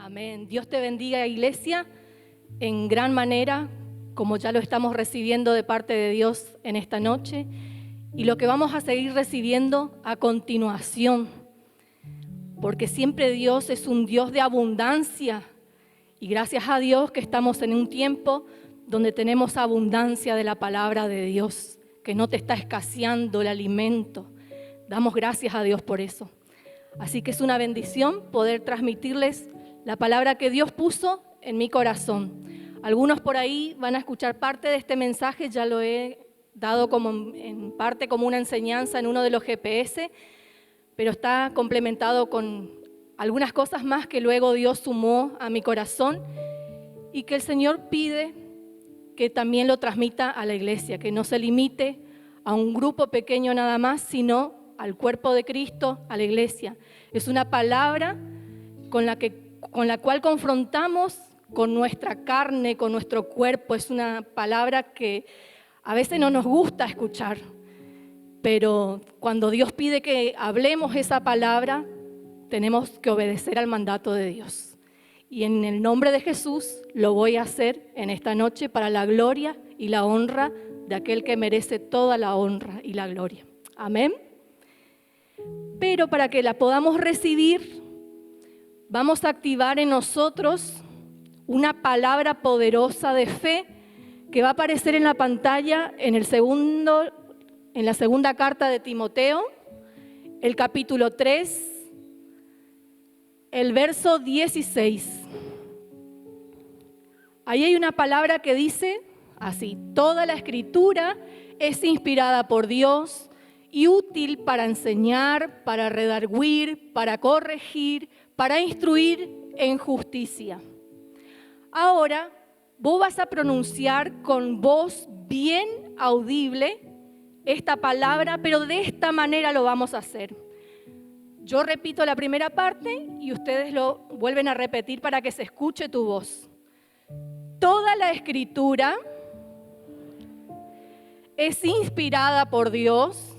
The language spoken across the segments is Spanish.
Amén. Dios te bendiga, iglesia, en gran manera, como ya lo estamos recibiendo de parte de Dios en esta noche, y lo que vamos a seguir recibiendo a continuación, porque siempre Dios es un Dios de abundancia, y gracias a Dios que estamos en un tiempo donde tenemos abundancia de la palabra de Dios, que no te está escaseando el alimento. Damos gracias a Dios por eso. Así que es una bendición poder transmitirles la palabra que Dios puso en mi corazón. Algunos por ahí van a escuchar parte de este mensaje, ya lo he dado en parte como una enseñanza en uno de los GPS, pero está complementado con algunas cosas más que luego Dios sumó a mi corazón y que el Señor pide que también lo transmita a la iglesia, que no se limite a un grupo pequeño nada más, sino al cuerpo de Cristo, a la iglesia. Es una palabra con la cual confrontamos con nuestra carne, con nuestro cuerpo. Es una palabra que a veces no nos gusta escuchar, pero cuando Dios pide que hablemos esa palabra, tenemos que obedecer al mandato de Dios. Y en el nombre de Jesús lo voy a hacer en esta noche para la gloria y la honra de aquel que merece toda la honra y la gloria. Amén. Pero para que la podamos recibir, vamos a activar en nosotros una palabra poderosa de fe que va a aparecer en la pantalla en la segunda carta de Timoteo, el capítulo 3, el verso 16. Ahí hay una palabra que dice así: toda la escritura es inspirada por Dios y útil para enseñar, para redarguir, para corregir, para instruir en justicia. Ahora, vos vas a pronunciar con voz bien audible esta palabra, pero de esta manera lo vamos a hacer. Yo repito la primera parte y ustedes lo vuelven a repetir para que se escuche tu voz. Toda la escritura es inspirada por Dios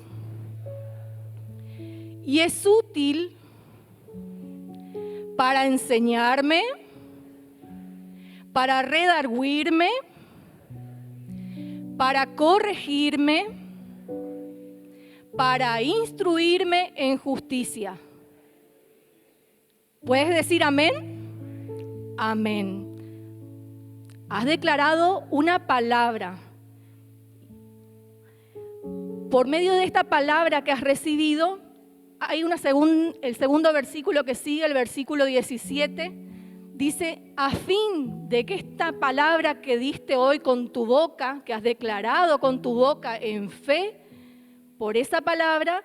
y es útil para enseñarme, para redarguirme, para corregirme, para instruirme en justicia. ¿Puedes decir amén? Amén. Has declarado una palabra. Por medio de esta palabra que has recibido, hay el segundo versículo que sigue, el versículo 17, dice: a fin de que esta palabra que diste hoy con tu boca, que has declarado con tu boca en fe, por esa palabra,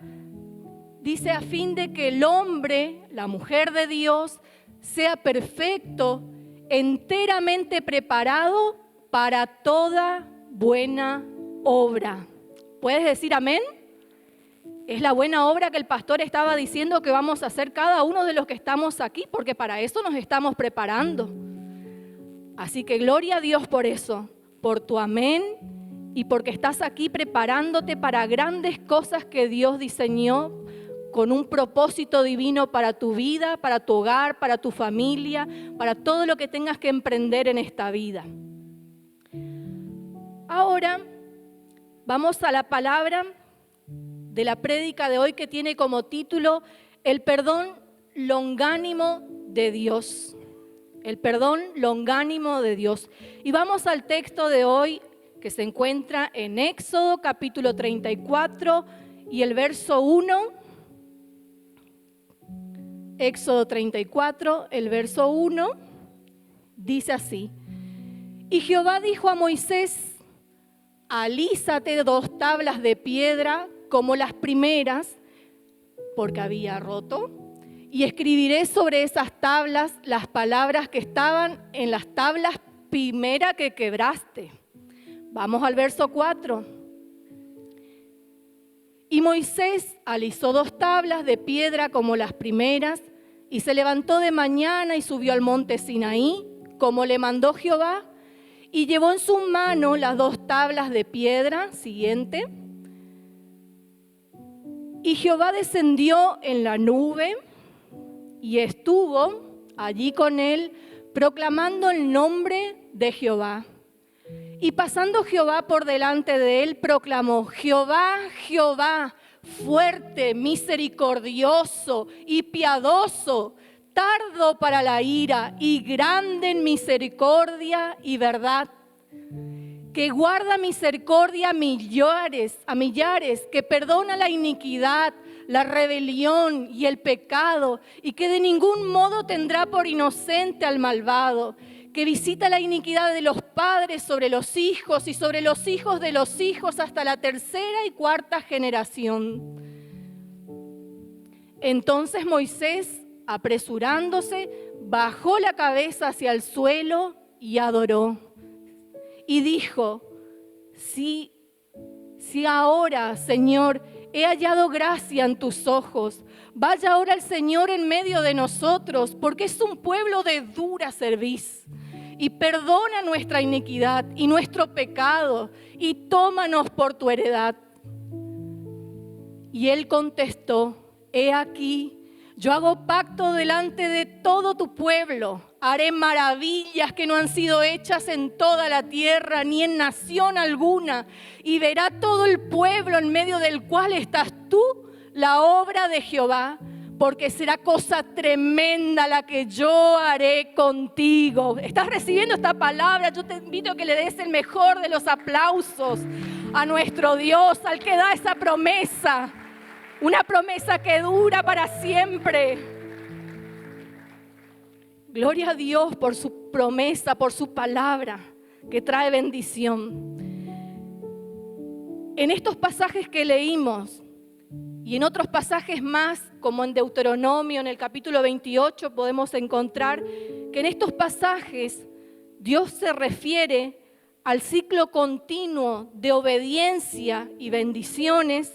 dice, a fin de que el hombre, la mujer de Dios, sea perfecto, enteramente preparado para toda buena obra. ¿Puedes decir amén? Es la buena obra que el pastor estaba diciendo que vamos a hacer cada uno de los que estamos aquí, porque para eso nos estamos preparando. Así que gloria a Dios por eso, por tu amén y porque estás aquí preparándote para grandes cosas que Dios diseñó con un propósito divino para tu vida, para tu hogar, para tu familia, para todo lo que tengas que emprender en esta vida. Ahora vamos a la palabra de la prédica de hoy que tiene como título el perdón longánimo de Dios. El perdón longánimo de Dios. Y vamos al texto de hoy que se encuentra en Éxodo capítulo 34 y el verso 1. Éxodo 34, el verso 1, dice así: y Jehová dijo a Moisés: alízate 2 tablas de piedra como las primeras, porque había roto, y escribiré sobre esas tablas las palabras que estaban en las tablas primera que quebraste. Vamos al verso 4. Y Moisés alisó 2 tablas de piedra como las primeras, y se levantó de mañana y subió al monte Sinaí, como le mandó Jehová, y llevó en su mano las 2 tablas de piedra. Siguiente. Y Jehová descendió en la nube y estuvo allí con él, proclamando el nombre de Jehová. Y pasando Jehová por delante de él, proclamó: Jehová, Jehová, fuerte, misericordioso y piadoso, tardo para la ira y grande en misericordia y verdad, que guarda misericordia a millares, que perdona la iniquidad, la rebelión y el pecado, y que de ningún modo tendrá por inocente al malvado, que visita la iniquidad de los padres sobre los hijos y sobre los hijos de los hijos hasta la tercera y cuarta generación. Entonces Moisés, apresurándose, bajó la cabeza hacia el suelo y adoró. Y dijo: Sí ahora, Señor, he hallado gracia en tus ojos. Vaya ahora el Señor en medio de nosotros, porque es un pueblo de dura cerviz. Y perdona nuestra iniquidad y nuestro pecado, y tómanos por tu heredad. Y él contestó: He aquí, yo hago pacto delante de todo tu pueblo. Haré maravillas que no han sido hechas en toda la tierra, ni en nación alguna. Y verá todo el pueblo en medio del cual estás tú la obra de Jehová, porque será cosa tremenda la que yo haré contigo. ¿Estás recibiendo esta palabra? Yo te invito a que le des el mejor de los aplausos a nuestro Dios, al que da esa promesa. Una promesa que dura para siempre. Gloria a Dios por su promesa, por su palabra que trae bendición. En estos pasajes que leímos y en otros pasajes más, como en Deuteronomio, en el capítulo 28, podemos encontrar que en estos pasajes Dios se refiere al ciclo continuo de obediencia y bendiciones,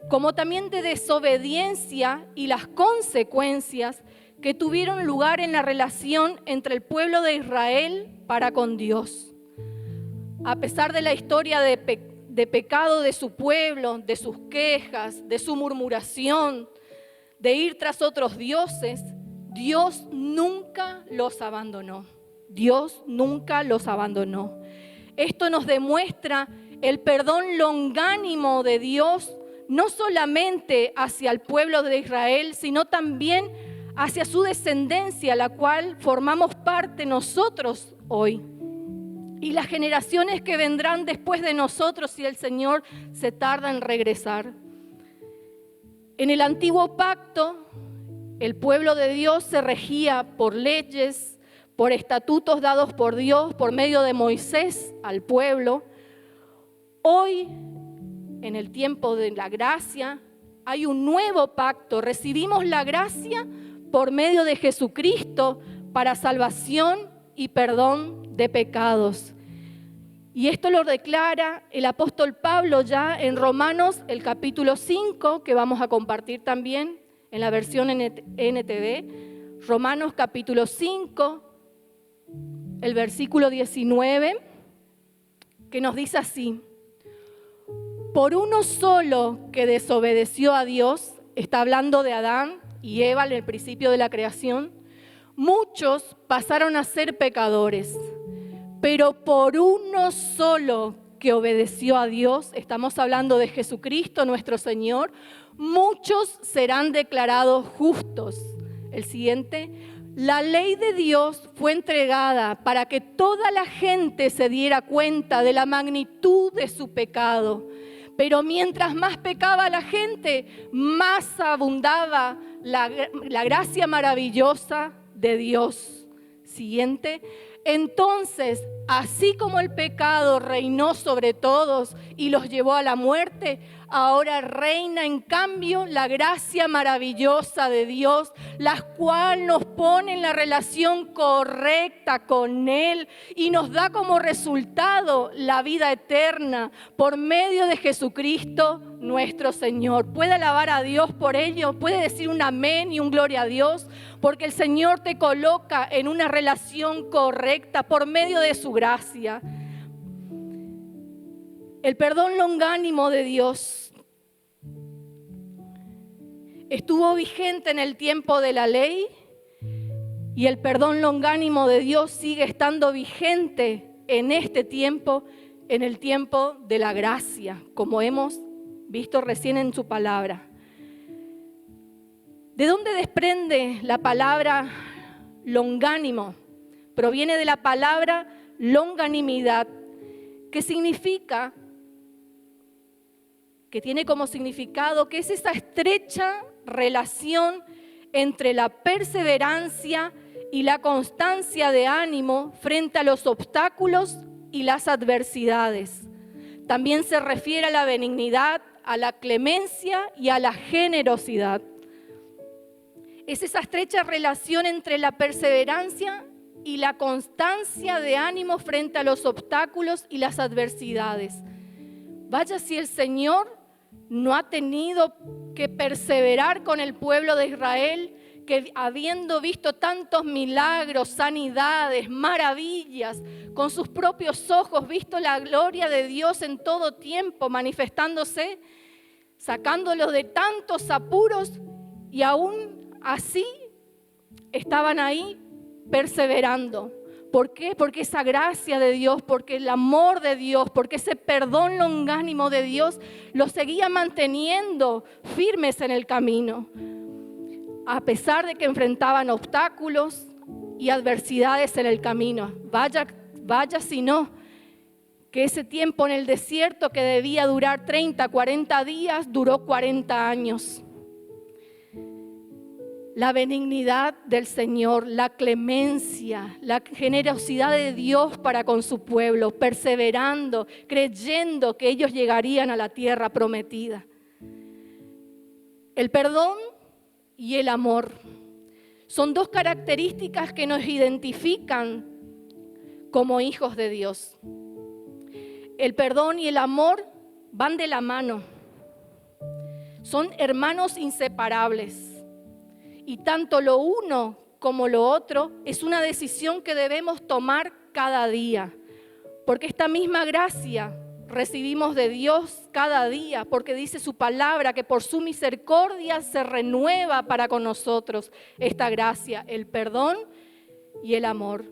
como también de desobediencia y las consecuencias que tuvieron lugar en la relación entre el pueblo de Israel para con Dios. A pesar de la historia de pecado de su pueblo, de sus quejas, de su murmuración, de ir tras otros dioses, Dios nunca los abandonó. Dios nunca los abandonó. Esto nos demuestra el perdón longánimo de Dios, no solamente hacia el pueblo de Israel, sino también hacia su descendencia, la cual formamos parte nosotros hoy. Y las generaciones que vendrán después de nosotros si el Señor se tarda en regresar. En el antiguo pacto, el pueblo de Dios se regía por leyes, por estatutos dados por Dios por medio de Moisés al pueblo. Hoy, en el tiempo de la gracia, hay un nuevo pacto. Recibimos la gracia por medio de Jesucristo para salvación y perdón de pecados. Y esto lo declara el apóstol Pablo ya en Romanos, el capítulo 5, que vamos a compartir también en la versión NTV. Romanos capítulo 5, el versículo 19, que nos dice así: por uno solo que desobedeció a Dios, está hablando de Adán y Eva en el principio de la creación, muchos pasaron a ser pecadores, pero por uno solo que obedeció a Dios, estamos hablando de Jesucristo nuestro Señor, muchos serán declarados justos. El siguiente: la ley de Dios fue entregada para que toda la gente se diera cuenta de la magnitud de su pecado. Pero mientras más pecaba la gente, más abundaba la gracia maravillosa de Dios. Siguiente: entonces, así como el pecado reinó sobre todos y los llevó a la muerte, ahora reina en cambio la gracia maravillosa de Dios, la cual nos pone en la relación correcta con Él y nos da como resultado la vida eterna por medio de Jesucristo nuestro Señor. ¿Puede alabar a Dios por ello? ¿Puede decir un amén y un gloria a Dios? Porque el Señor te coloca en una relación correcta por medio de su gracia. El perdón longánimo de Dios estuvo vigente en el tiempo de la ley Y el perdón longánimo de Dios sigue estando vigente en este tiempo, en el tiempo de la gracia, como hemos visto recién en su palabra. ¿De dónde desprende la palabra longánimo? Proviene de la palabra longanimidad, que significa, que tiene como significado que es esa estrecha relación entre la perseverancia y la constancia de ánimo frente a los obstáculos y las adversidades. También se refiere a la benignidad, a la clemencia y a la generosidad. Es esa estrecha relación entre la perseverancia y la constancia de ánimo frente a los obstáculos y las adversidades. Vaya si el Señor no ha tenido que perseverar con el pueblo de Israel, que habiendo visto tantos milagros, sanidades, maravillas, con sus propios ojos, visto la gloria de Dios en todo tiempo manifestándose, sacándolos de tantos apuros, y aún así estaban ahí perseverando. ¿Por qué? Porque esa gracia de Dios, porque el amor de Dios, porque ese perdón longánimo de Dios los seguía manteniendo firmes en el camino, a pesar de que enfrentaban obstáculos y adversidades en el camino. Vaya si no, que ese tiempo en el desierto que debía durar 30, 40 días, duró 40 años. La benignidad del Señor, la clemencia, la generosidad de Dios para con su pueblo, perseverando, creyendo que ellos llegarían a la tierra prometida. El perdón y el amor son dos características que nos identifican como hijos de Dios. El perdón y el amor van de la mano, son hermanos inseparables. Y tanto lo uno como lo otro es una decisión que debemos tomar cada día. Porque esta misma gracia recibimos de Dios cada día, porque dice su palabra que por su misericordia se renueva para con nosotros esta gracia, el perdón y el amor.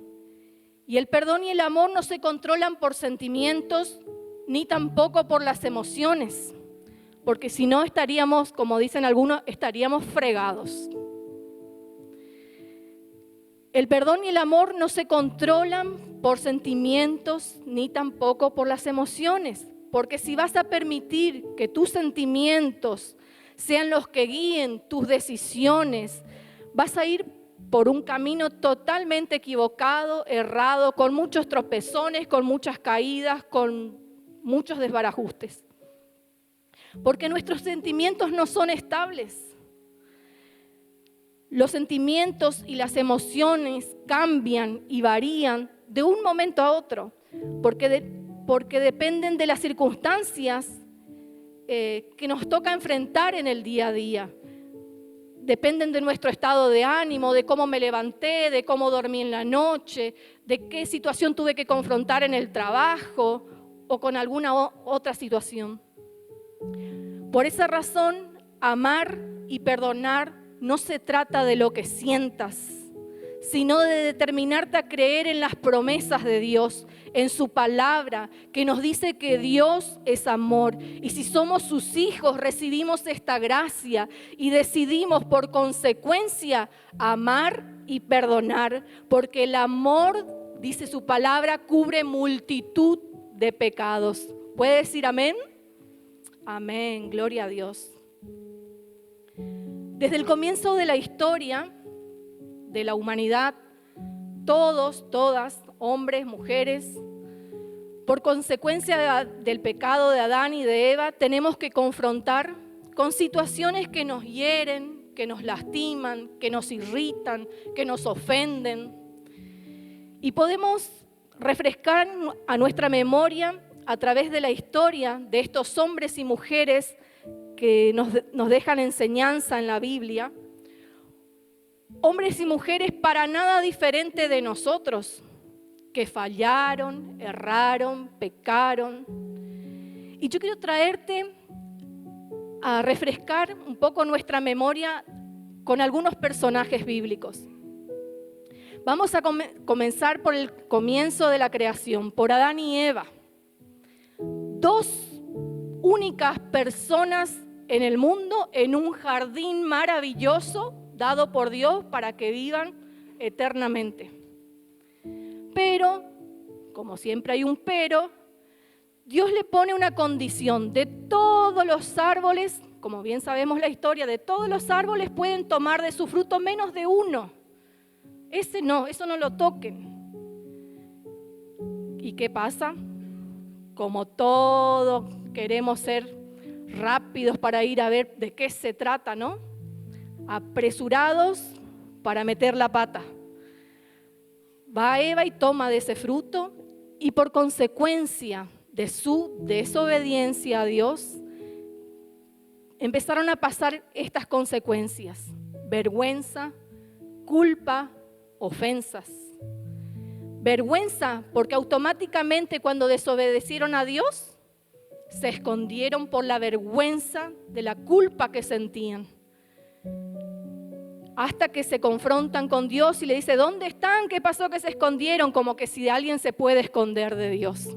Y el perdón y el amor no se controlan por sentimientos ni tampoco por las emociones, porque si no estaríamos, como dicen algunos, estaríamos fregados. El perdón y el amor no se controlan por sentimientos ni tampoco por las emociones, porque si vas a permitir que tus sentimientos sean los que guíen tus decisiones, vas a ir por un camino totalmente equivocado, errado, con muchos tropezones, con muchas caídas, con muchos desbarajustes. Porque nuestros sentimientos no son estables. Los sentimientos y las emociones cambian y varían de un momento a otro, porque dependen de las circunstancias que nos toca enfrentar en el día a día. Dependen de nuestro estado de ánimo, de cómo me levanté, de cómo dormí en la noche, de qué situación tuve que confrontar en el trabajo o con alguna otra situación. Por esa razón, amar y perdonar no se trata de lo que sientas, sino de determinarte a creer en las promesas de Dios, en su palabra, que nos dice que Dios es amor. Y si somos sus hijos, recibimos esta gracia y decidimos por consecuencia amar y perdonar, porque el amor, dice su palabra, cubre multitud de pecados. ¿Puede decir amén? Amén, gloria a Dios. Desde el comienzo de la historia de la humanidad, todos, todas, hombres, mujeres, por consecuencia del pecado de Adán y de Eva, tenemos que confrontar con situaciones que nos hieren, que nos lastiman, que nos irritan, que nos ofenden. Y podemos refrescar a nuestra memoria a través de la historia de estos hombres y mujeres que nos dejan enseñanza en la Biblia, hombres y mujeres para nada diferentes de nosotros, que fallaron, erraron, pecaron. Y yo quiero traerte a refrescar un poco nuestra memoria con algunos personajes bíblicos. Vamos a comenzar por el comienzo de la creación, por Adán y Eva. Dos únicas personas en el mundo, en un jardín maravilloso dado por Dios para que vivan eternamente. Pero, como siempre hay un pero, Dios le pone una condición. De todos los árboles, como bien sabemos la historia, de todos los árboles pueden tomar de su fruto menos de uno. Ese no, eso no lo toquen. ¿Y qué pasa? Como todos queremos ser rápidos para ir a ver de qué se trata, ¿no? Apresurados para meter la pata. Va Eva y toma de ese fruto y por consecuencia de su desobediencia a Dios, empezaron a pasar estas consecuencias: vergüenza, culpa, ofensas. Vergüenza porque automáticamente cuando desobedecieron a Dios, se escondieron por la vergüenza de la culpa que sentían. Hasta que se confrontan con Dios y le dice: ¿dónde están? ¿Qué pasó que se escondieron? Como que si alguien se puede esconder de Dios,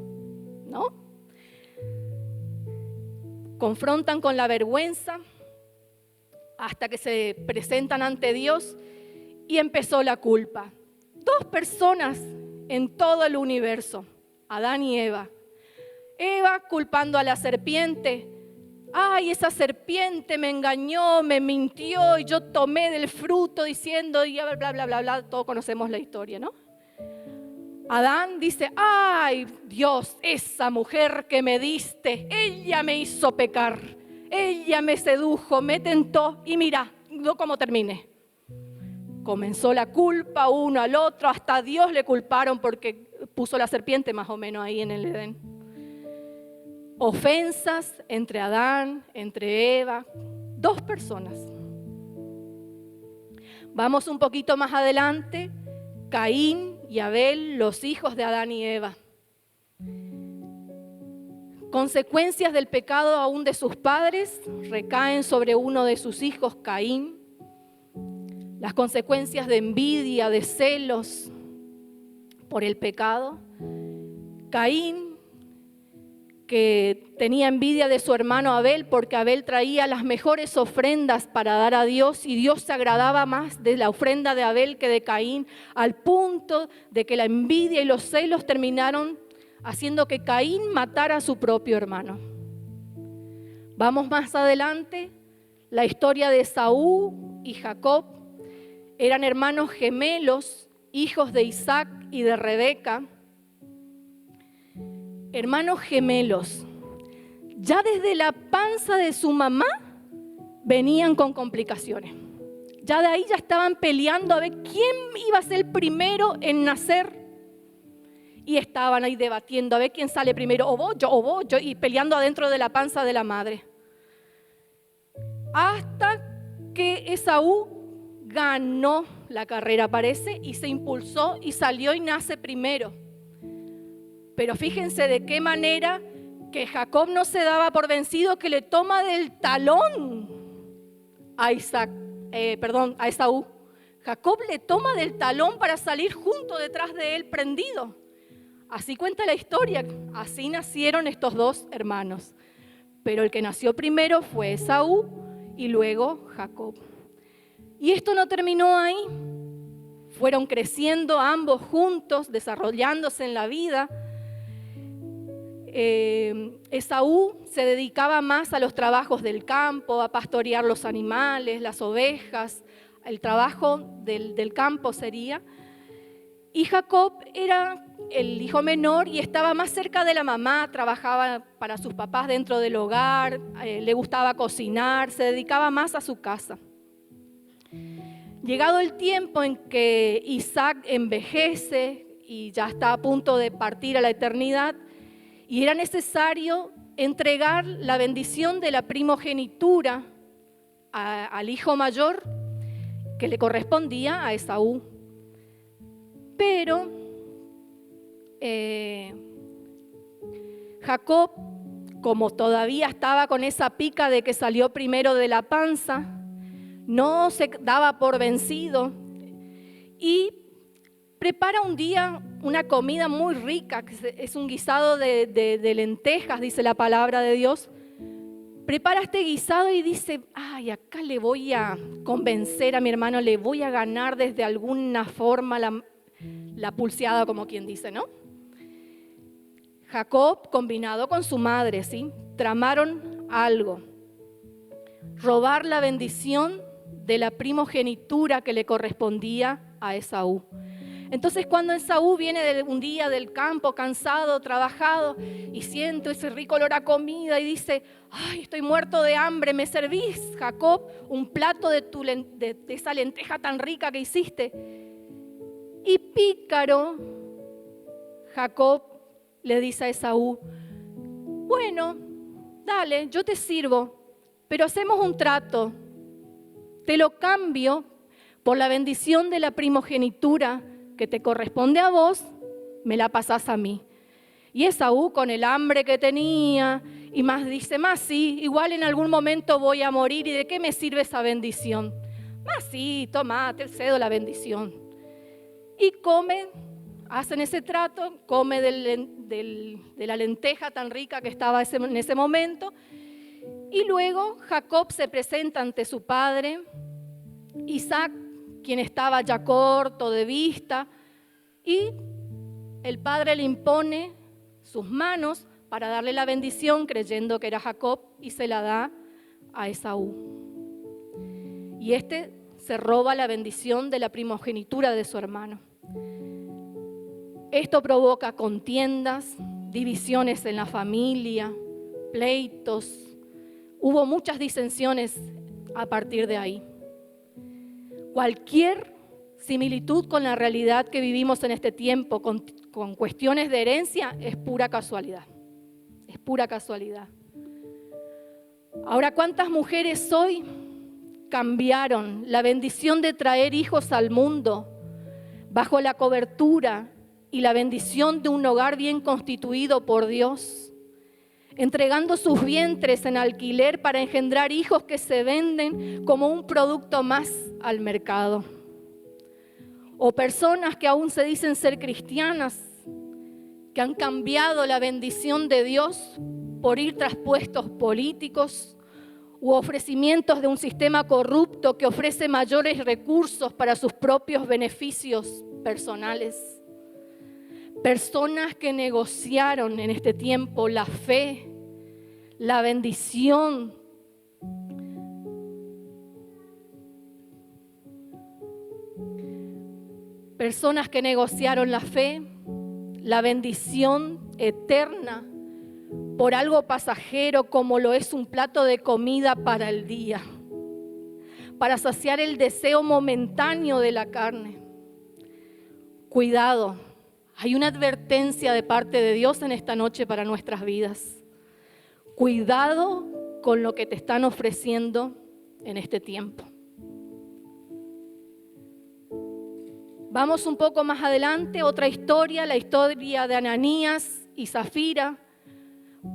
¿no? Confrontan con la vergüenza hasta que se presentan ante Dios y empezó la culpa. Dos personas en todo el universo, Adán y Eva. Eva culpando a la serpiente. Ay, esa serpiente me engañó, me mintió y yo tomé del fruto diciendo y bla, bla, bla, bla, bla. Todos conocemos la historia, ¿no? Adán dice: ay, Dios, esa mujer que me diste, ella me hizo pecar, ella me sedujo, me tentó y mira, no cómo terminé. Comenzó la culpa uno al otro, hasta a Dios le culparon porque puso la serpiente más o menos ahí en el Edén. Ofensas entre Adán, entre Eva, dos personas. Vamos un poquito más adelante, Caín y Abel, los hijos de Adán y Eva. Consecuencias del pecado aún de sus padres recaen sobre uno de sus hijos, Caín. Las consecuencias de envidia, de celos por el pecado. Caín, que tenía envidia de su hermano Abel porque Abel traía las mejores ofrendas para dar a Dios y Dios se agradaba más de la ofrenda de Abel que de Caín, al punto de que la envidia y los celos terminaron haciendo que Caín matara a su propio hermano. Vamos más adelante, la historia de Esaú y Jacob. Eran hermanos gemelos, hijos de Isaac y de Rebeca. Hermanos gemelos, ya desde la panza de su mamá venían con complicaciones. Ya de ahí ya estaban peleando a ver quién iba a ser el primero en nacer. Y estaban ahí debatiendo a ver quién sale primero, o vos, yo, y peleando adentro de la panza de la madre. Hasta que Esaú ganó la carrera, parece, y se impulsó y salió y nace primero. Pero fíjense de qué manera que Jacob no se daba por vencido, que le toma del talón a Esaú. Jacob le toma del talón para salir junto detrás de él prendido. Así cuenta la historia, así nacieron estos dos hermanos. Pero el que nació primero fue Esaú y luego Jacob. Y esto no terminó ahí. Fueron creciendo ambos juntos, desarrollándose en la vida. Esaú se dedicaba más a los trabajos del campo, a pastorear los animales, las ovejas, el trabajo del campo sería. Y Jacob era el hijo menor y estaba más cerca de la mamá, trabajaba para sus papás dentro del hogar, le gustaba cocinar, se dedicaba más a su casa. Llegado el tiempo en que Isaac envejece y ya está a punto de partir a la eternidad, y era necesario entregar la bendición de la primogenitura al hijo mayor que le correspondía a Esaú. Pero Jacob, como todavía estaba con esa pica de que salió primero de la panza, no se daba por vencido y prepara un día una comida muy rica, que es un guisado de lentejas, dice la palabra de Dios. Prepara este guisado y dice, ay, acá le voy a convencer a mi hermano, le voy a ganar desde alguna forma la pulseada, como quien dice, ¿no? Jacob, combinado con su madre, ¿sí? Tramaron algo. Robar la bendición de la primogenitura que le correspondía a Esaú. Entonces cuando Esaú viene un día del campo cansado, trabajado, y siente ese rico olor a comida y dice, ay, estoy muerto de hambre, ¿me servís, Jacob, un plato de esa lenteja tan rica que hiciste? Y pícaro, Jacob le dice a Esaú, bueno, dale, yo te sirvo, pero hacemos un trato, te lo cambio por la bendición de la primogenitura que te corresponde a vos, me la pasás a mí. Y Esaú, con el hambre que tenía, y más dice, más sí, igual en algún momento voy a morir, ¿y de qué me sirve esa bendición? Más sí, toma, te cedo la bendición. Y come, hacen ese trato, come de la lenteja tan rica que estaba en ese momento, y luego Jacob se presenta ante su padre, Isaac, quien estaba ya corto de vista, y el padre le impone sus manos para darle la bendición, creyendo que era Jacob, y se la da a Esaú. Y este se roba la bendición de la primogenitura de su hermano. Esto provoca contiendas, divisiones en la familia, pleitos. Hubo muchas disensiones a partir de ahí. Cualquier similitud con la realidad que vivimos en este tiempo, con cuestiones de herencia, es pura casualidad. Es pura casualidad. Ahora, ¿cuántas mujeres hoy cambiaron la bendición de traer hijos al mundo bajo la cobertura y la bendición de un hogar bien constituido por Dios, entregando sus vientres en alquiler para engendrar hijos que se venden como un producto más al mercado? O personas que aún se dicen ser cristianas, que han cambiado la bendición de Dios por ir tras puestos políticos u ofrecimientos de un sistema corrupto que ofrece mayores recursos para sus propios beneficios personales. Personas que negociaron en este tiempo la fe, la bendición. Personas que negociaron la fe, la bendición eterna por algo pasajero como lo es un plato de comida para el día, para saciar el deseo momentáneo de la carne. Cuidado, hay una advertencia de parte de Dios en esta noche para nuestras vidas. Cuidado con lo que te están ofreciendo en este tiempo. Vamos un poco más adelante, otra historia, la historia de Ananías y Zafira,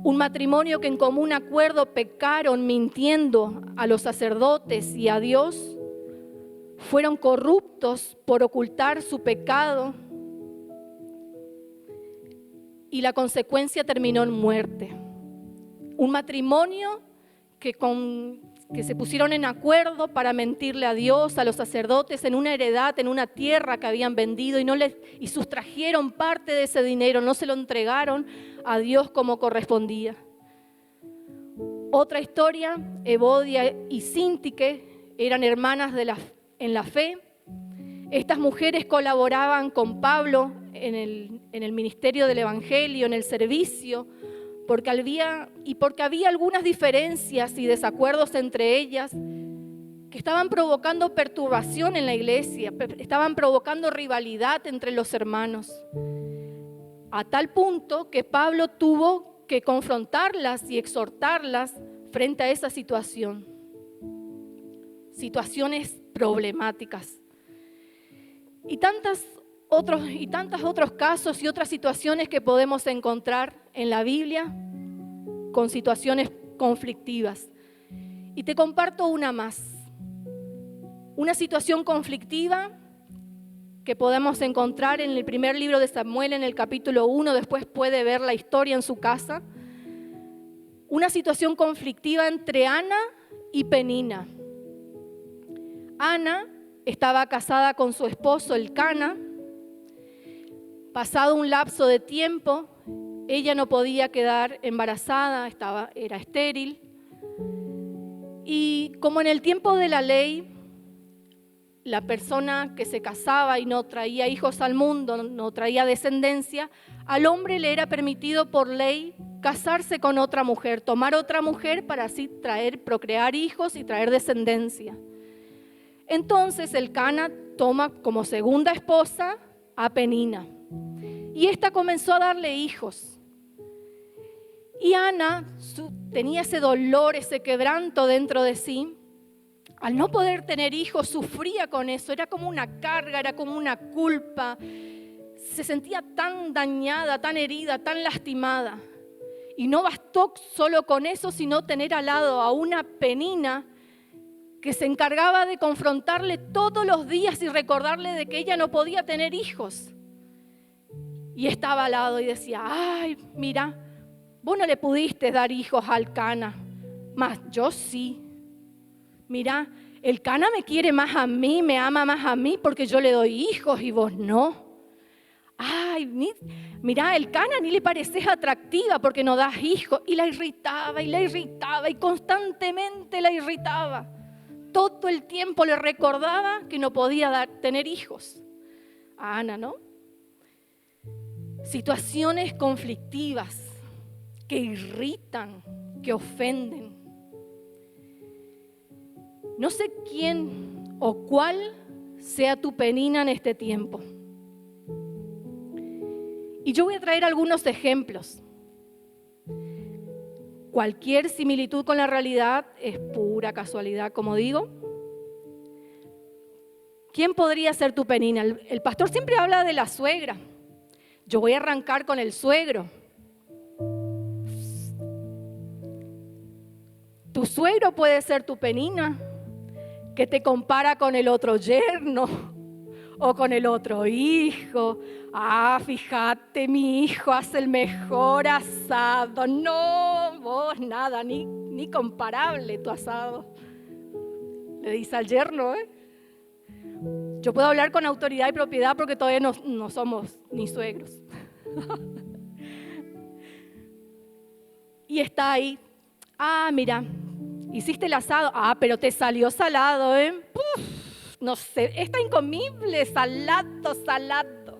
un matrimonio que en común acuerdo pecaron mintiendo a los sacerdotes y a Dios, fueron corruptos por ocultar su pecado y la consecuencia terminó en muerte. Un matrimonio que se pusieron en acuerdo para mentirle a Dios, a los sacerdotes, en una heredad, en una tierra que habían vendido y sustrajeron parte de ese dinero, no se lo entregaron a Dios como correspondía. Otra historia, Evodia y Síntique eran hermanas en la fe. Estas mujeres colaboraban con Pablo en el ministerio del Evangelio, en el servicio, porque había algunas diferencias y desacuerdos entre ellas que estaban provocando perturbación en la iglesia, estaban provocando rivalidad entre los hermanos, a tal punto que Pablo tuvo que confrontarlas y exhortarlas frente a esa situación, situaciones problemáticas. Y tantos otros casos y otras situaciones que podemos encontrar en la Biblia con situaciones conflictivas. Y te comparto una más. Una situación conflictiva que podemos encontrar en el primer libro de Samuel, en el capítulo 1, después puede ver la historia en su casa. Una situación conflictiva entre Ana y Penina. Ana estaba casada con su esposo Elcana. Pasado un lapso de tiempo, ella no podía quedar embarazada, era estéril. Y como en el tiempo de la ley, la persona que se casaba y no traía hijos al mundo, no traía descendencia, al hombre le era permitido por ley casarse con otra mujer, tomar otra mujer para así procrear hijos y traer descendencia. Entonces Elcana toma como segunda esposa a Penina y esta comenzó a darle hijos. Y Ana tenía ese dolor, ese quebranto dentro de sí. Al no poder tener hijos, sufría con eso, era como una carga, era como una culpa. Se sentía tan dañada, tan herida, tan lastimada. Y no bastó solo con eso, sino tener al lado a una Penina que se encargaba de confrontarle todos los días y recordarle de que ella no podía tener hijos. Y estaba al lado y decía, ay, mira, vos no le pudiste dar hijos a Elcana, mas yo sí. Mira, Elcana me quiere más a mí, me ama más a mí porque yo le doy hijos y vos no. Ay, mira, Elcana ni le pareces atractiva porque no das hijos. Y la irritaba y constantemente la irritaba. Todo el tiempo le recordaba que no podía tener hijos. A Ana, ¿no? Situaciones conflictivas que irritan, que ofenden. No sé quién o cuál sea tu Penina en este tiempo. Y yo voy a traer algunos ejemplos. Cualquier similitud con la realidad es pura casualidad, como digo. ¿Quién podría ser tu Penina? El pastor siempre habla de la suegra. Yo voy a arrancar con el suegro. Tu suegro puede ser tu Penina, que te compara con el otro yerno o con el otro hijo. Ah, fíjate, mi hijo hace el mejor asado. No, vos nada, ni comparable tu asado. Le dice al yerno, ¿eh? Yo puedo hablar con autoridad y propiedad porque todavía no somos ni suegros. Y está ahí. Ah, mira, hiciste el asado. Ah, pero te salió salado, ¿eh? Uf, no sé, está incomible, salado.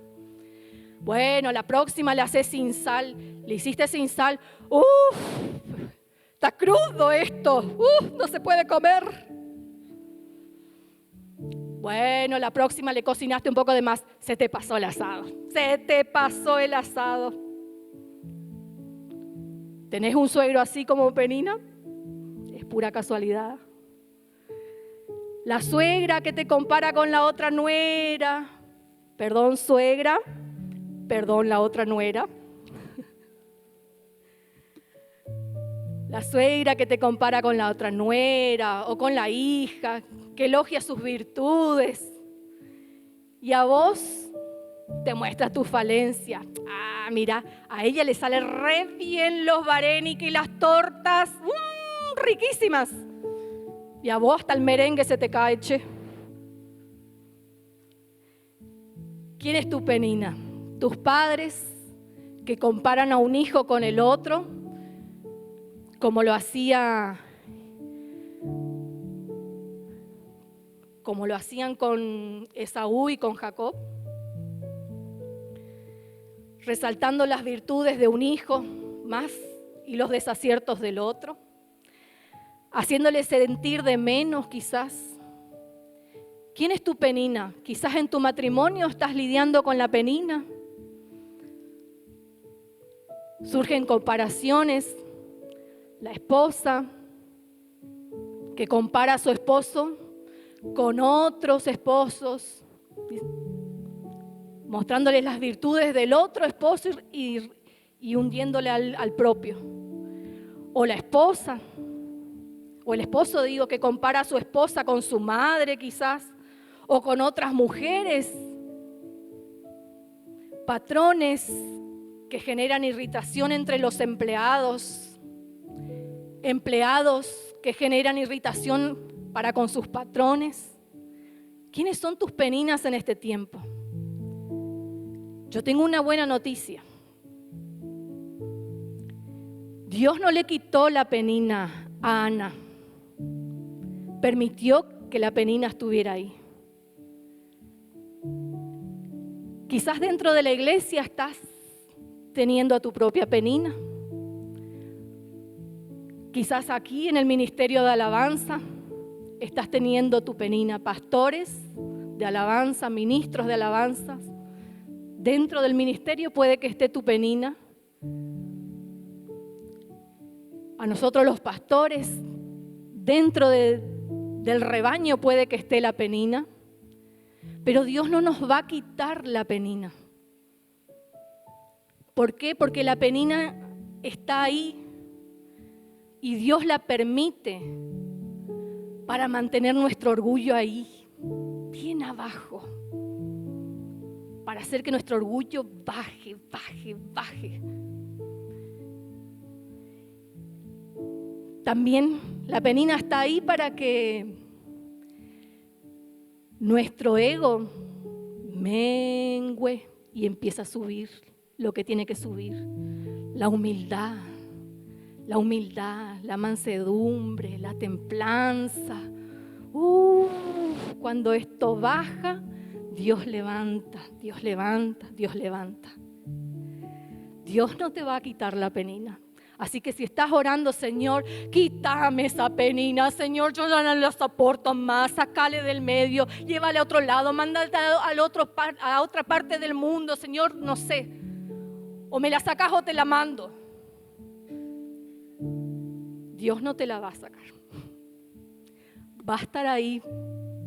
Bueno, la próxima la haces sin sal. Le hiciste sin sal. Uf, está crudo esto. Uf, no se puede comer. Bueno, la próxima le cocinaste un poco de más. Se te pasó el asado. ¿Tenés un suegro así como Penina? Es pura casualidad. La suegra que te compara con la otra nuera. Perdón, suegra. Perdón, la otra nuera. La suegra que te compara con la otra nuera o con la hija, que elogia sus virtudes. Y a vos te muestra tu falencia. Ah, mira, a ella le sale re bien los vareniques y las tortas, riquísimas. Y a vos hasta el merengue se te cae, che. ¿Quién es tu Penina? Tus padres que comparan a un hijo con el otro, como lo hacían con Esaú y con Jacob, resaltando las virtudes de un hijo más y los desaciertos del otro, haciéndole sentir de menos quizás. ¿Quién es tu Penina? Quizás en tu matrimonio estás lidiando con la Penina. Surgen comparaciones. La esposa que compara a su esposo con otros esposos, mostrándoles las virtudes del otro esposo y hundiéndole al propio. O la esposa, o el esposo, que compara a su esposa con su madre quizás, o con otras mujeres. patrones que generan irritación entre los empleados, empleados que generan irritación para con sus patrones. ¿Quiénes son tus peninas en este tiempo? Yo tengo una buena noticia. Dios no le quitó la penina a Ana. Permitió que la penina estuviera ahí. Quizás dentro de la iglesia estás teniendo a tu propia penina. Quizás aquí en el ministerio de alabanza estás teniendo tu penina. Pastores de alabanza, ministros de alabanza. Dentro del ministerio puede que esté tu penina. A nosotros los pastores, dentro del rebaño puede que esté la penina. Pero Dios no nos va a quitar la penina. ¿Por qué? Porque la penina está ahí y Dios la permite para mantener nuestro orgullo ahí, bien abajo, para hacer que nuestro orgullo baje. También la penina está ahí para que nuestro ego mengüe y empieza a subir lo que tiene que subir. La humildad, la mansedumbre, la templanza. Cuando esto baja, Dios levanta. Dios no te va a quitar la penina. Así que si estás orando, Señor, quítame esa penina, Señor, yo ya no la soporto más, sácale del medio, llévale a otro lado, mándale a otra parte del mundo, Señor, no sé. O me la sacas o te la mando. Dios no te la va a sacar. Va a estar ahí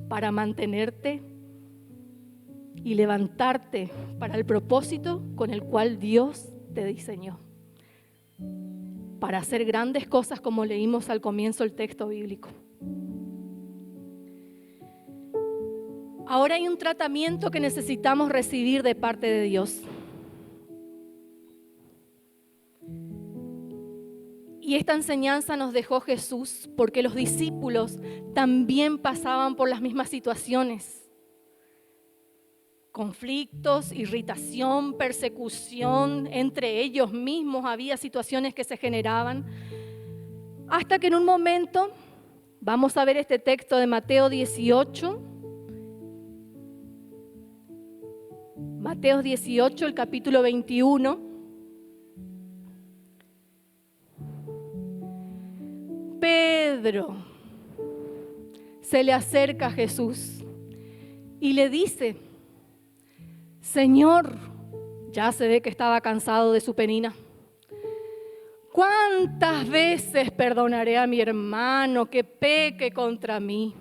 para mantenerte y levantarte para el propósito con el cual Dios te diseñó. Para hacer grandes cosas como leímos al comienzo del texto bíblico. Ahora hay un tratamiento que necesitamos recibir de parte de Dios. Y esta enseñanza nos dejó Jesús porque los discípulos también pasaban por las mismas situaciones. Conflictos, irritación, persecución, entre ellos mismos había situaciones que se generaban. Hasta que en un momento, vamos a ver este texto de Mateo 18. Mateo 18, el capítulo 21. Pedro se le acerca a Jesús y le dice: Señor, ya se ve que estaba cansado de su penina. ¿Cuántas veces perdonaré a mi hermano que peque contra mí?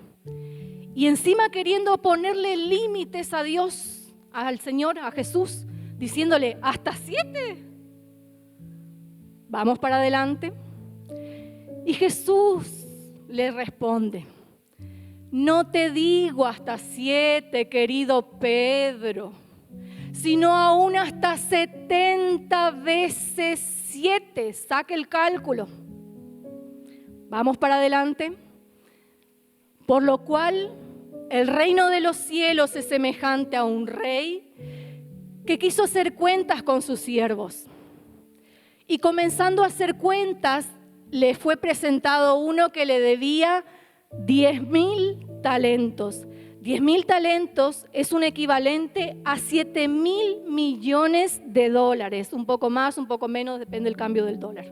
Y encima queriendo ponerle límites a Dios, al Señor, a Jesús, diciéndole, ¿hasta 7? Vamos para adelante. Y Jesús le responde, no te digo hasta 7, querido Pedro, sino aún hasta 70 veces 7. Saque el cálculo. Vamos para adelante. Por lo cual, el reino de los cielos es semejante a un rey que quiso hacer cuentas con sus siervos. Y comenzando a hacer cuentas, le fue presentado uno que le debía 10,000 talentos. 10,000 talentos es un equivalente a 7,000 millones de dólares. Un poco más, un poco menos, depende del cambio del dólar.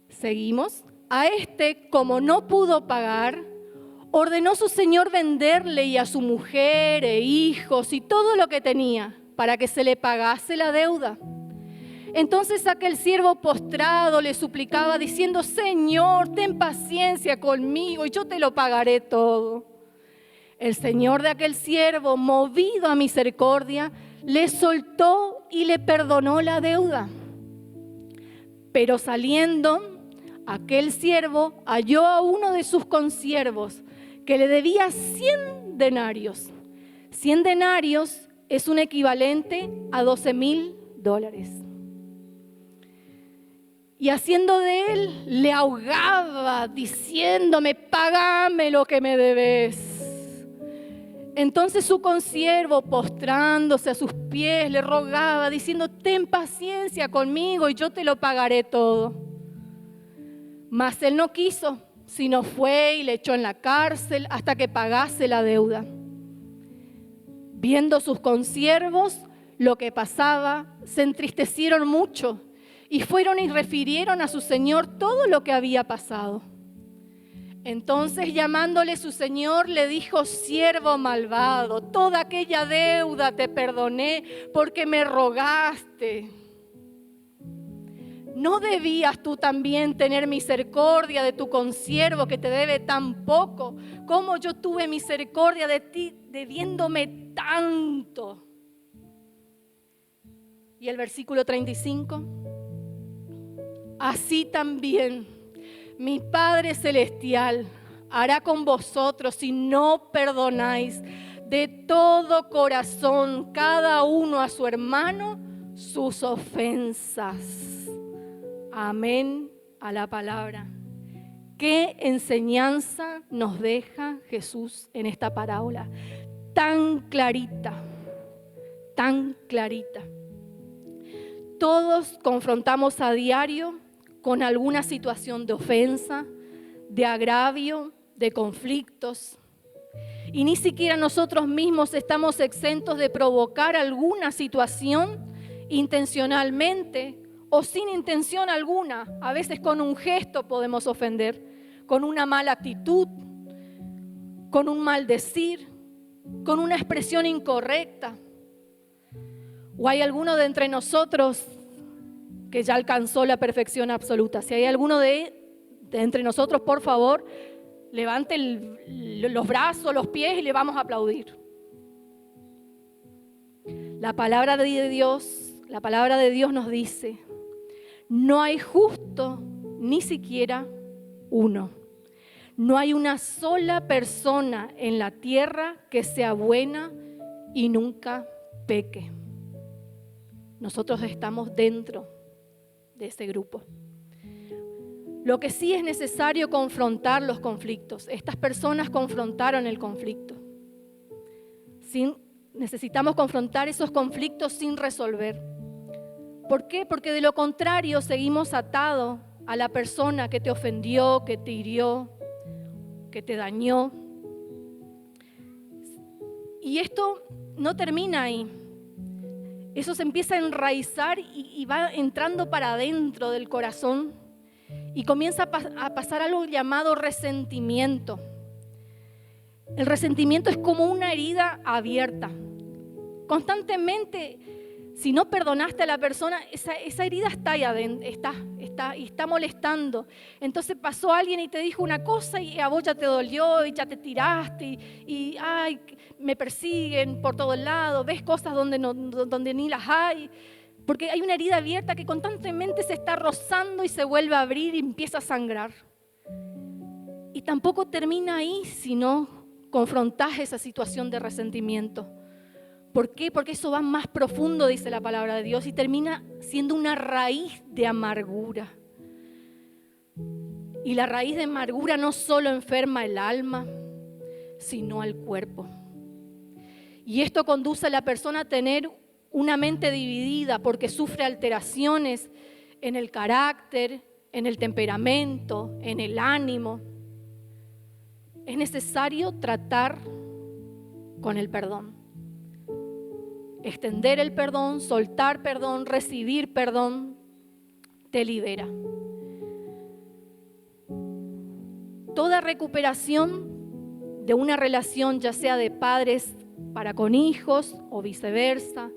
Seguimos. A este, como no pudo pagar, ordenó su señor venderle y a su mujer e hijos y todo lo que tenía para que se le pagase la deuda. Entonces aquel siervo postrado le suplicaba diciendo, Señor, ten paciencia conmigo y yo te lo pagaré todo. El señor de aquel siervo, movido a misericordia, le soltó y le perdonó la deuda. Pero saliendo, aquel siervo halló a uno de sus consiervos que le debía 100 denarios. 100 denarios es un equivalente a $12,000. Y haciendo de él, le ahogaba, diciéndome, págame lo que me debes. Entonces su consiervo, postrándose a sus pies, le rogaba, diciendo, ten paciencia conmigo y yo te lo pagaré todo. Mas él no quiso, sino fue y le echó en la cárcel hasta que pagase la deuda. Viendo sus consiervos lo que pasaba, se entristecieron mucho y fueron y refirieron a su señor todo lo que había pasado. Entonces, llamándole su señor, le dijo, siervo malvado, toda aquella deuda te perdoné porque me rogaste. ¿No debías tú también tener misericordia de tu consiervo que te debe tan poco, como yo tuve misericordia de ti, debiéndome tanto? Y el versículo 35. Así también mi Padre Celestial hará con vosotros si no perdonáis de todo corazón cada uno a su hermano sus ofensas. Amén a la palabra. ¿Qué enseñanza nos deja Jesús en esta parábola? Tan clarita, tan clarita. Todos confrontamos a diario con alguna situación de ofensa, de agravio, de conflictos. Y ni siquiera nosotros mismos estamos exentos de provocar alguna situación intencionalmente o sin intención alguna. A veces con un gesto podemos ofender, con una mala actitud, con un maldecir, con una expresión incorrecta. ¿O hay alguno de entre nosotros que ya alcanzó la perfección absoluta? Si hay alguno de entre nosotros, por favor, levante los brazos, los pies y le vamos a aplaudir. La palabra de Dios nos dice, no hay justo ni siquiera uno. No hay una sola persona en la tierra que sea buena y nunca peque. Nosotros estamos dentro de ese grupo. Lo que sí es necesario confrontar los conflictos. Estas personas confrontaron el conflicto. Necesitamos confrontar esos conflictos sin resolver. ¿Por qué? Porque de lo contrario seguimos atados a la persona que te ofendió, que te hirió, que te dañó. Y esto no termina ahí. Eso se empieza a enraizar y va entrando para adentro del corazón y comienza a pasar algo llamado resentimiento. El resentimiento es como una herida abierta. Constantemente, si no perdonaste a la persona, esa herida está ahí adentro, está molestando. Entonces pasó alguien y te dijo una cosa y a vos ya te dolió y ya te tiraste y ay, me persiguen por todos lados, ves cosas donde ni las hay. Porque hay una herida abierta que constantemente se está rozando y se vuelve a abrir y empieza a sangrar. Y tampoco termina ahí si no confrontás esa situación de resentimiento. ¿Por qué? Porque eso va más profundo, dice la palabra de Dios, y termina siendo una raíz de amargura. Y la raíz de amargura no solo enferma el alma, sino al cuerpo. Y esto conduce a la persona a tener una mente dividida porque sufre alteraciones en el carácter, en el temperamento, en el ánimo. Es necesario tratar con el perdón. Extender el perdón, soltar perdón, recibir perdón, te libera. Toda recuperación de una relación, ya sea de padres para con hijos o viceversa,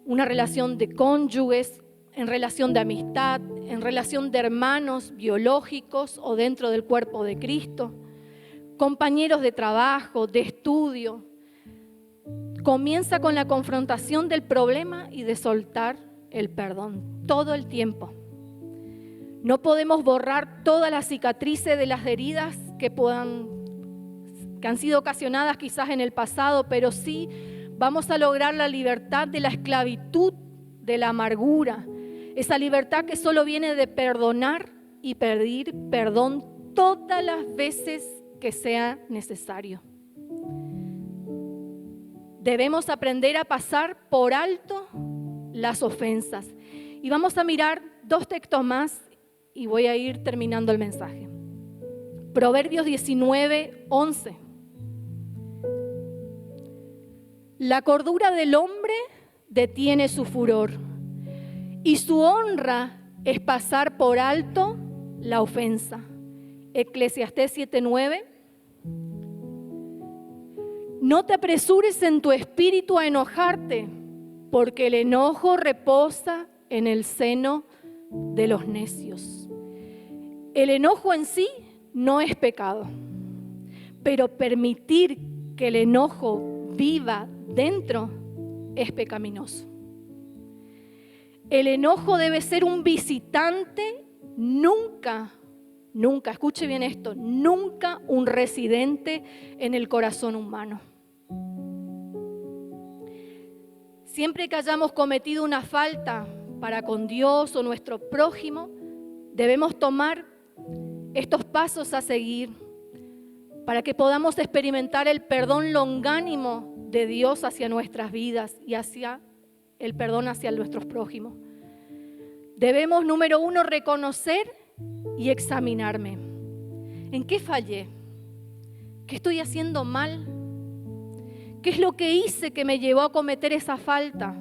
una relación de cónyuges, en relación de amistad, en relación de hermanos biológicos o dentro del cuerpo de Cristo, compañeros de trabajo, de estudio, comienza con la confrontación del problema y de soltar el perdón todo el tiempo. No podemos borrar todas las cicatrices de las heridas que han sido ocasionadas quizás en el pasado, pero sí vamos a lograr la libertad de la esclavitud, de la amargura, esa libertad que solo viene de perdonar y pedir perdón todas las veces que sea necesario. Debemos aprender a pasar por alto las ofensas. Y vamos a mirar 2 textos más y voy a ir terminando el mensaje. Proverbios 19:11. La cordura del hombre detiene su furor y su honra es pasar por alto la ofensa. Eclesiastés 7:9. No te apresures en tu espíritu a enojarte, porque el enojo reposa en el seno de los necios. El enojo en sí no es pecado, pero permitir que el enojo viva dentro es pecaminoso. El enojo debe ser un visitante, nunca, escuche bien esto, nunca un residente en el corazón humano. Siempre que hayamos cometido una falta para con Dios o nuestro prójimo, debemos tomar estos pasos a seguir para que podamos experimentar el perdón longánimo de Dios hacia nuestras vidas y hacia el perdón hacia nuestros prójimos. Debemos, número 1, reconocer y examinarme. ¿En qué fallé? ¿Qué estoy haciendo mal? ¿Qué es lo que hice que me llevó a cometer esa falta?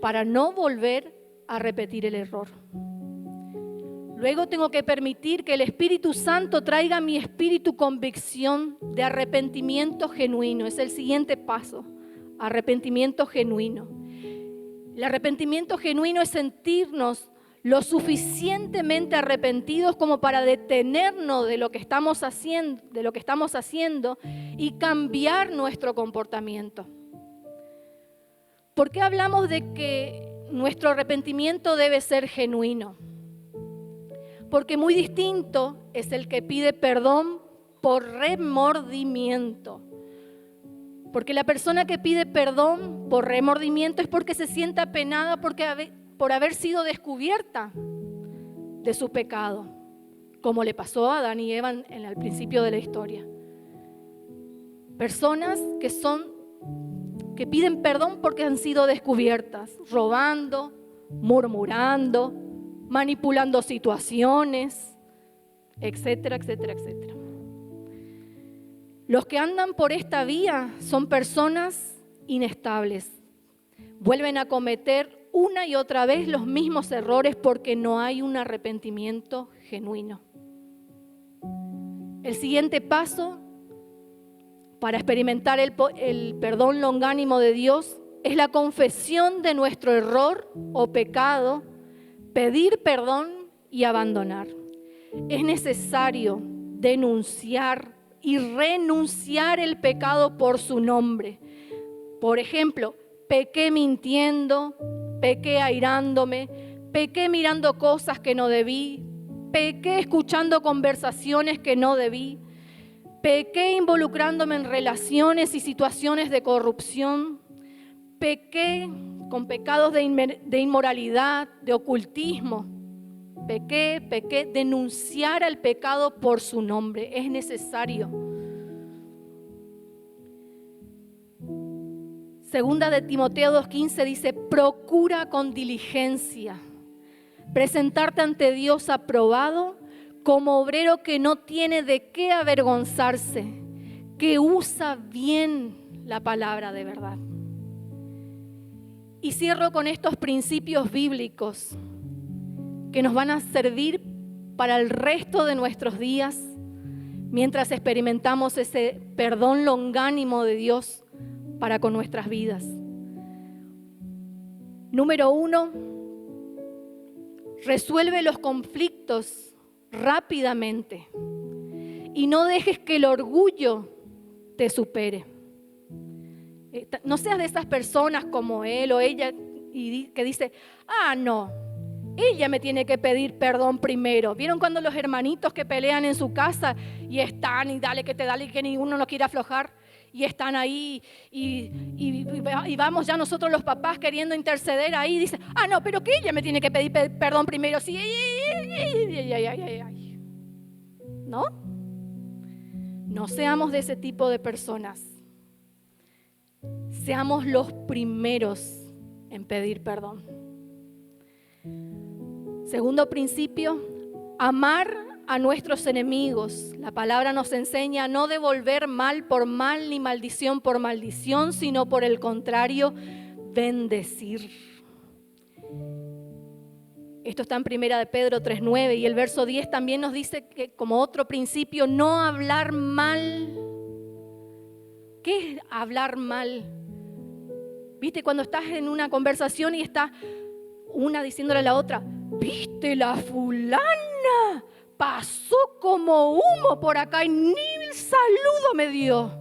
Para no volver a repetir el error. Luego tengo que permitir que el Espíritu Santo traiga a mi espíritu convicción de arrepentimiento genuino. Es el siguiente paso, arrepentimiento genuino. El arrepentimiento genuino es sentirnos lo suficientemente arrepentidos como para detenernos de lo que estamos haciendo y cambiar nuestro comportamiento. ¿Por qué hablamos de que nuestro arrepentimiento debe ser genuino? Porque muy distinto es el que pide perdón por remordimiento. Porque la persona que pide perdón por remordimiento es porque se siente apenada por haber sido descubierta de su pecado, como le pasó a Adán y Eva al principio de la historia. Personas que piden perdón porque han sido descubiertas, robando, murmurando, manipulando situaciones, etcétera, etcétera, etcétera. Los que andan por esta vía son personas inestables. Vuelven a cometer una y otra vez los mismos errores porque no hay un arrepentimiento genuino. El siguiente paso para experimentar el perdón longánimo de Dios es la confesión de nuestro error o pecado, pedir perdón y abandonar. Es necesario denunciar y renunciar el pecado por su nombre. Por ejemplo, pequé mintiendo, pequé airándome, pequé mirando cosas que no debí, pequé escuchando conversaciones que no debí, pequé involucrándome en relaciones y situaciones de corrupción, pequé con pecados de inmoralidad, de ocultismo. Pequé, denunciar al pecado por su nombre, es necesario. Segunda de Timoteo 2:15 dice, procura con diligencia presentarte ante Dios aprobado como obrero que no tiene de qué avergonzarse, que usa bien la palabra de verdad. Y cierro con estos principios bíblicos que nos van a servir para el resto de nuestros días mientras experimentamos ese perdón longánimo de Dios para con nuestras vidas. Número 1, resuelve los conflictos rápidamente y no dejes que el orgullo te supere. No seas de esas personas como él o ella que dice, no, ella me tiene que pedir perdón primero. ¿Vieron cuando los hermanitos que pelean en su casa y están y dale que te dale y que ninguno no quiere aflojar? y están ahí y vamos ya nosotros los papás queriendo interceder ahí. Dice, no, pero que ella me tiene que pedir perdón primero. Sí, ¿no? No seamos de ese tipo de personas. Seamos los primeros en pedir perdón. Segundo principio, amar a nuestros enemigos. La palabra nos enseña a no devolver mal por mal ni maldición por maldición, sino por el contrario, bendecir. Esto está en 1 de Pedro 3:9 y el verso 10 también nos dice que como otro principio, no hablar mal. ¿Qué es hablar mal? ¿Viste? Cuando estás en una conversación y está una diciéndole a la otra, ¿viste la fulana? Pasó como humo por acá y ni el saludo me dio.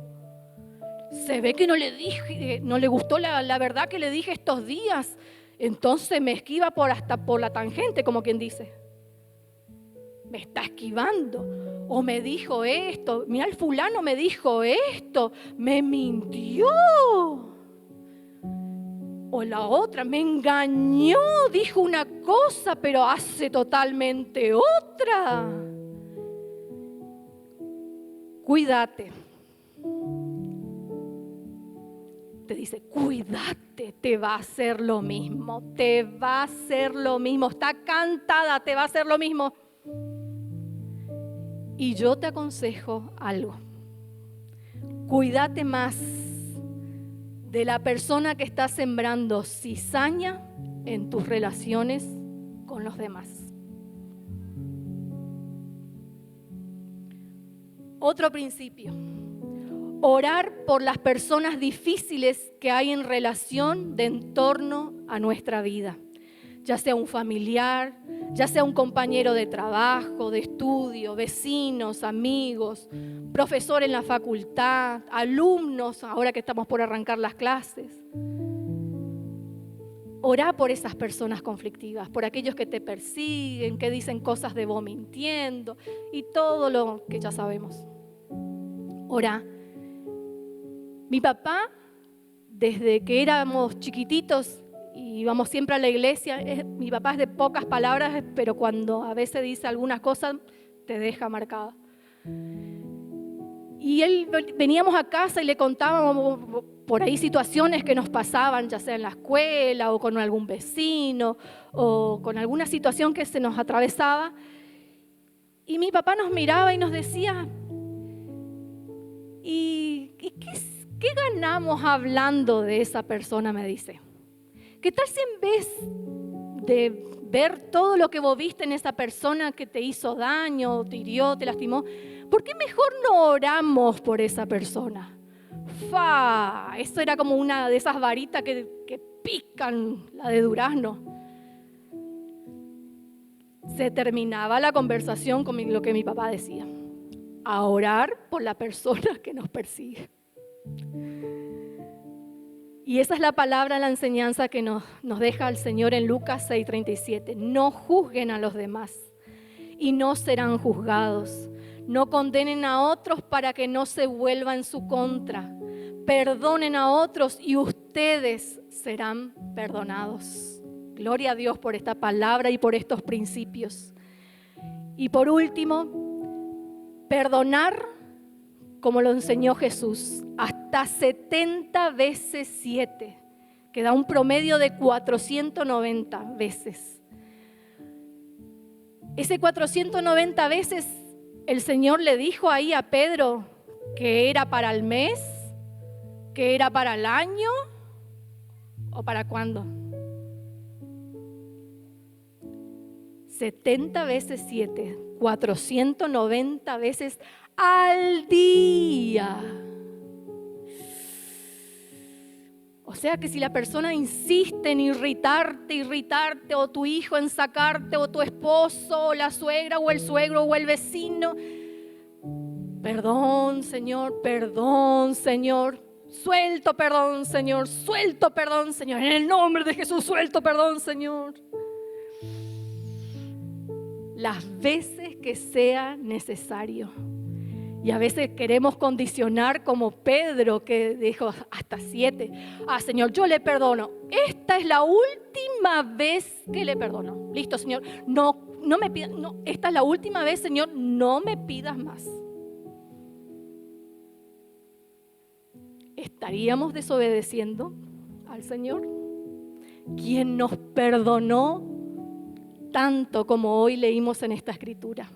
Se ve que no le gustó la verdad que le dije estos días. Entonces me esquiva hasta por la tangente, como quien dice. Me está esquivando. O me dijo esto. Mira, el fulano me dijo esto. Me mintió. O la otra me engañó. Dijo una cosa, pero hace totalmente otra. Cuídate. Te dice, cuídate, te va a hacer lo mismo, te va a hacer lo mismo, está cantada, te va a hacer lo mismo. Y yo te aconsejo algo, cuídate más de la persona que está sembrando cizaña en tus relaciones con los demás. Otro principio. Orar por las personas difíciles que hay en relación de entorno a nuestra vida. Ya sea un familiar, ya sea un compañero de trabajo, de estudio, vecinos, amigos, profesor en la facultad, alumnos, ahora que estamos por arrancar las clases. Orá por esas personas conflictivas, por aquellos que te persiguen, que dicen cosas de vos mintiendo y todo lo que ya sabemos. Orá. Mi papá, desde que éramos chiquititos y íbamos siempre a la iglesia, mi papá es de pocas palabras, pero cuando a veces dice algunas cosas, te deja marcada. Y veníamos a casa y le contábamos por ahí situaciones que nos pasaban, ya sea en la escuela o con algún vecino o con alguna situación que se nos atravesaba. Y mi papá nos miraba y nos decía, ¿y qué ganamos hablando de esa persona? Me dice. ¿Qué tal si en vez de ver todo lo que vos viste en esa persona que te hizo daño, te hirió, te lastimó, ¿por qué mejor no oramos por esa persona? Eso era como una de esas varitas que pican, la de durazno. Se terminaba la conversación con lo que mi papá decía. A orar por la persona que nos persigue. Y esa es la palabra, la enseñanza que nos deja el Señor en Lucas 6:37. No juzguen a los demás y no serán juzgados. No condenen a otros para que no se vuelva en su contra. Perdonen a otros y ustedes serán perdonados. Gloria a Dios por esta palabra y por estos principios. Y por último, perdonar como lo enseñó Jesús, hasta 70 veces 7, que da un promedio de 490 veces. Ese 490 veces el Señor le dijo ahí a Pedro que era para el mes, que era para el año o para cuándo. 70 veces 7, 490 veces al día. O sea que si la persona insiste en irritarte, o tu hijo en sacarte, o tu esposo, o la suegra, o el suegro, o el vecino, perdón, Señor, suelto perdón, Señor, en el nombre de Jesús, suelto perdón, Señor. Las veces que sea necesario. Y a veces queremos condicionar como Pedro, que dijo hasta 7. Señor, yo le perdono. Esta es la última vez que le perdono. Listo, Señor. No me pidas. No, esta es la última vez, Señor. No me pidas más. ¿Estaríamos desobedeciendo al Señor? Quien nos perdonó tanto como hoy leímos en esta escritura.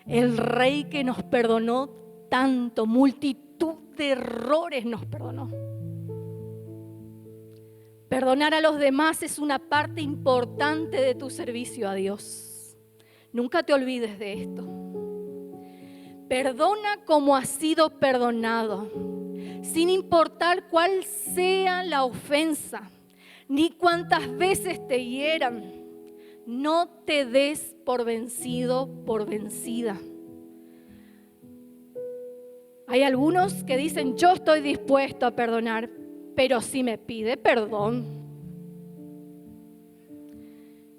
El Rey que nos perdonó tanto, multitud de errores nos perdonó. Perdonar a los demás es una parte importante de tu servicio a Dios. Nunca te olvides de esto. Perdona como has sido perdonado, sin importar cuál sea la ofensa, ni cuántas veces te hieran. No te des por vencido, por vencida. Hay algunos que dicen, yo estoy dispuesto a perdonar, pero si me pide perdón.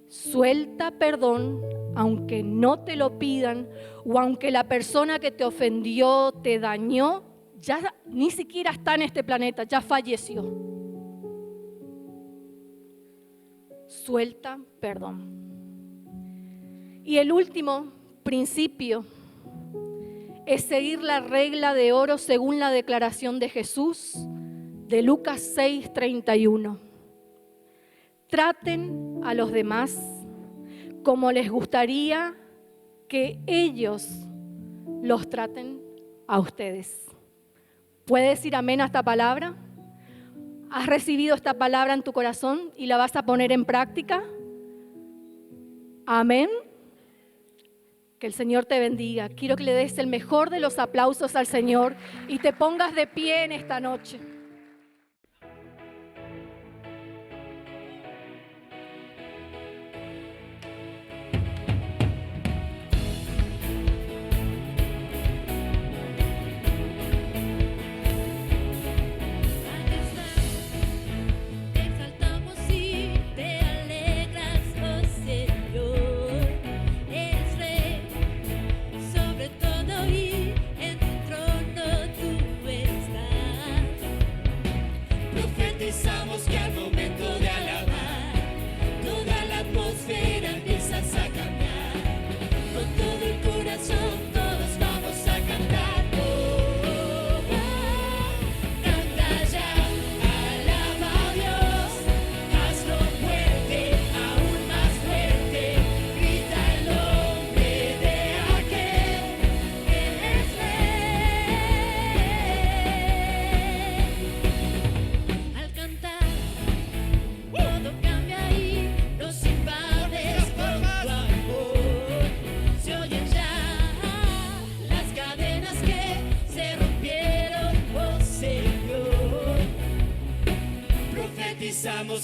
Suelta perdón, aunque no te lo pidan, o aunque la persona que te ofendió, te dañó, ya ni siquiera está en este planeta, ya falleció. Suelta perdón. Y el último principio es seguir la regla de oro según la declaración de Jesús de Lucas 6:31. Traten a los demás como les gustaría que ellos los traten a ustedes. ¿Puedes decir amén a esta palabra? ¿Has recibido esta palabra en tu corazón y la vas a poner en práctica? Amén. Que el Señor te bendiga. Quiero que le des el mejor de los aplausos al Señor y te pongas de pie en esta noche.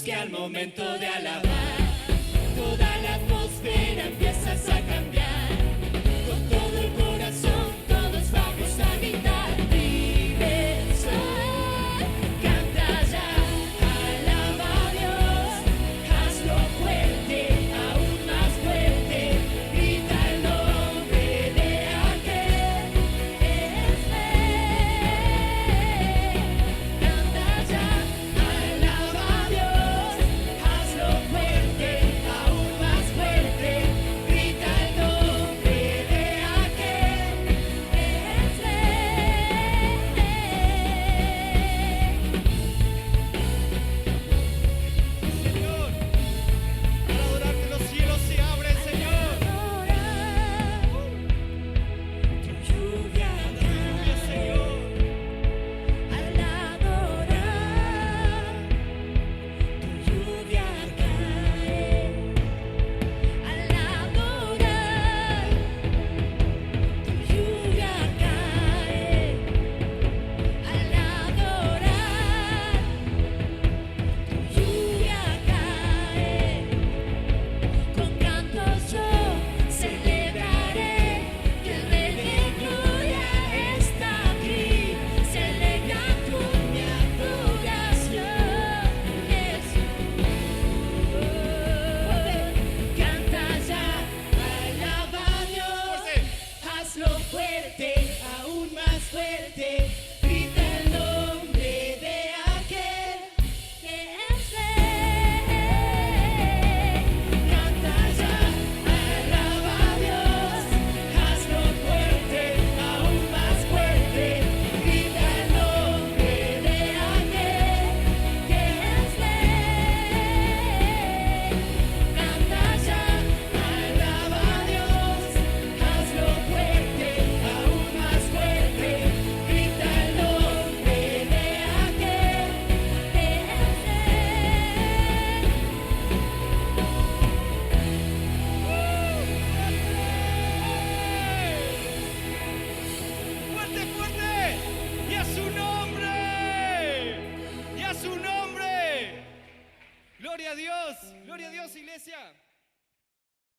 Que al momento de alabar, toda la atmósfera empiezas a cambiar. Con todo el corazón todos vamos a gritar. Vive el sol, canta ya, alaba a Dios, hazlo fuerte, aún más fuerte. Grita el nombre de aquel que es Rey. Canta ya, alaba a Dios. Hazlo fuerte. Dios. Gloria a Dios, iglesia.